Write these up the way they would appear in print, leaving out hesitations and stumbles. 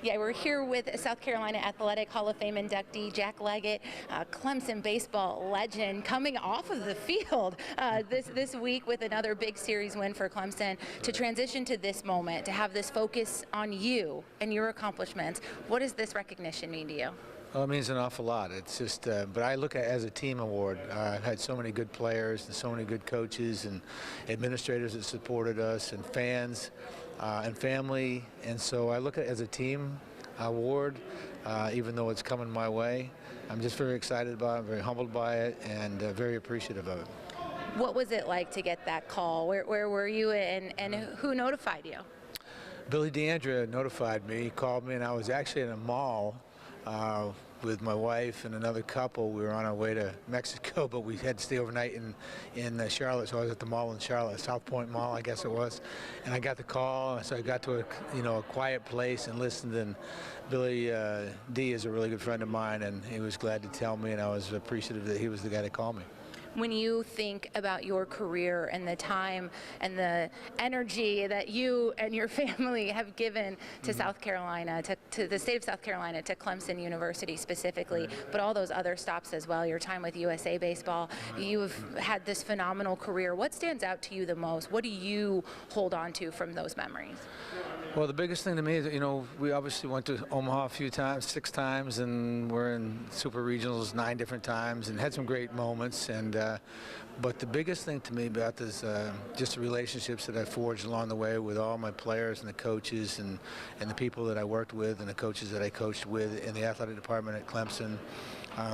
Yeah, we're here with South Carolina Athletic Hall of Fame inductee Jack Leggett, Clemson baseball legend, coming off of the field this week with another big series win for Clemson. To transition to this moment, to have this focus on you and your accomplishments, what does this recognition mean to you? Well, it means an awful lot. It's just, but I look at it as a team award. I've had so many good players and so many good coaches and administrators that supported us and fans and family. And so I look at it as a team award, even though it's coming my way. I'm just very excited about it, very humbled by it, and very appreciative of it. What was it like to get that call? Where were you, and who notified you? Billy DeAndrea notified me. He called me, and I was actually in a mall with my wife and another couple. We were on our way to Mexico, but we had to stay overnight in Charlotte. So I was at the mall in Charlotte, South Point Mall, I guess it was. And I got the call, so I got to a quiet place and listened. And Billy D is a really good friend of mine, and he was glad to tell me, and I was appreciative that he was the guy to call me. When you think about your career and the time and the energy that you and your family have given to South Carolina, to the state of South Carolina, to Clemson University specifically, but all those other stops as well, your time with USA Baseball, you've had this phenomenal career. What stands out to you the most? What do you hold on to from those memories? Well, the biggest thing to me is, we obviously went to Omaha a few times, 6 times, and we're in Super Regionals 9 different times and had some great moments. But the biggest thing to me about this just the relationships that I forged along the way with all my players and the coaches and the people that I worked with and the coaches that I coached with in the athletic department at Clemson.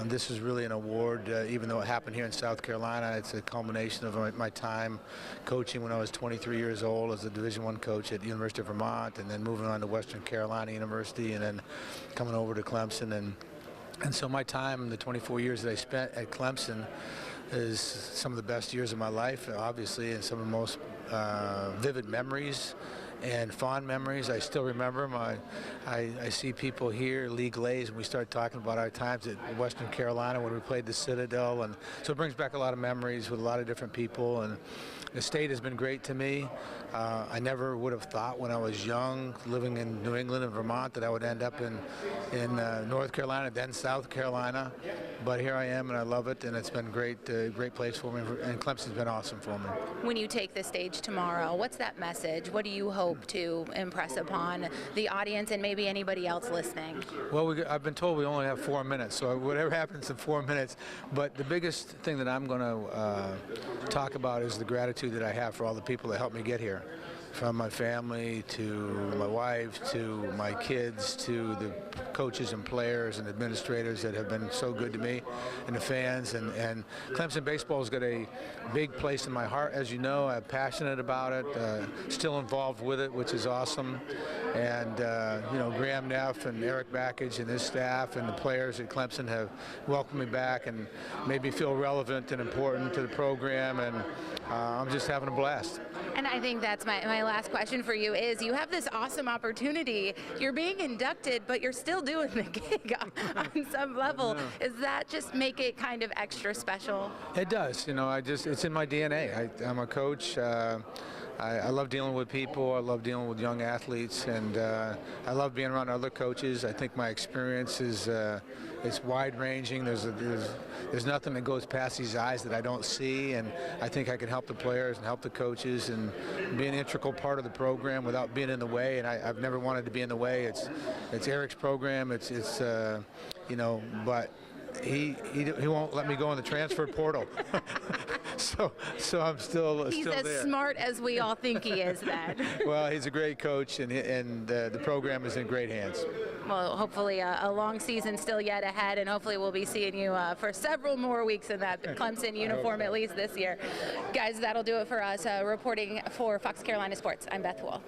This is really an award, even though it happened here in South Carolina. It's a culmination of my time coaching when I was 23 years old as a Division I coach at the University of Vermont, and then moving on to Western Carolina University, and then coming over to Clemson. And so my time, the 24 years that I spent at Clemson, is some of the best years of my life, obviously, and some of the most vivid memories and fond memories. I still remember them. I see people here, Lee Glaze, and we start talking about our times at Western Carolina when we played the Citadel, and so it brings back a lot of memories with a lot of different people. And the state has been great to me. I never would have thought when I was young, living in New England and Vermont, that I would end up in North Carolina, then South Carolina. But here I am, and I love it, and it's been great place for me, and Clemson's been awesome for me. When you take the stage tomorrow, what's that message? What do you hope to impress upon the audience and maybe anybody else listening? Well, I've been told we only have 4 minutes, so whatever happens in 4 minutes. But the biggest thing that I'm going to talk about is the gratitude that I have for all the people that helped me get here. From my family to my wife to my kids to the coaches and players and administrators that have been so good to me, and the fans. And Clemson baseball has got a big place in my heart, as you know. I'm passionate about it, still involved with it, which is awesome. And Graham Neff and Eric Backage and his staff and the players at Clemson have welcomed me back and made me feel relevant and important to the program, and I'm just having a blast. And I think that's my last question for you is, you have this awesome opportunity. You're being inducted, but you're still doing the gig on some level. Does that just make it kind of extra special? It does. It's in my DNA. I'm a coach. I love dealing with people. I love dealing with young athletes, and I love being around other coaches. I think my experience is it's wide-ranging. There's nothing that goes past these eyes that I don't see, and I think I can help the players and help the coaches and be an integral part of the program without being in the way. And I've never wanted to be in the way. It's Eric's program. But he won't let me go in the transfer portal. So I'm still there. He's as smart as we all think he is then. Well, he's a great coach, and the program is in great hands. Well, hopefully a long season still yet ahead, and hopefully we'll be seeing you for several more weeks in that Clemson uniform, at least this year. Guys, that'll do it for us. Reporting for Fox Carolina Sports, I'm Beth Wool.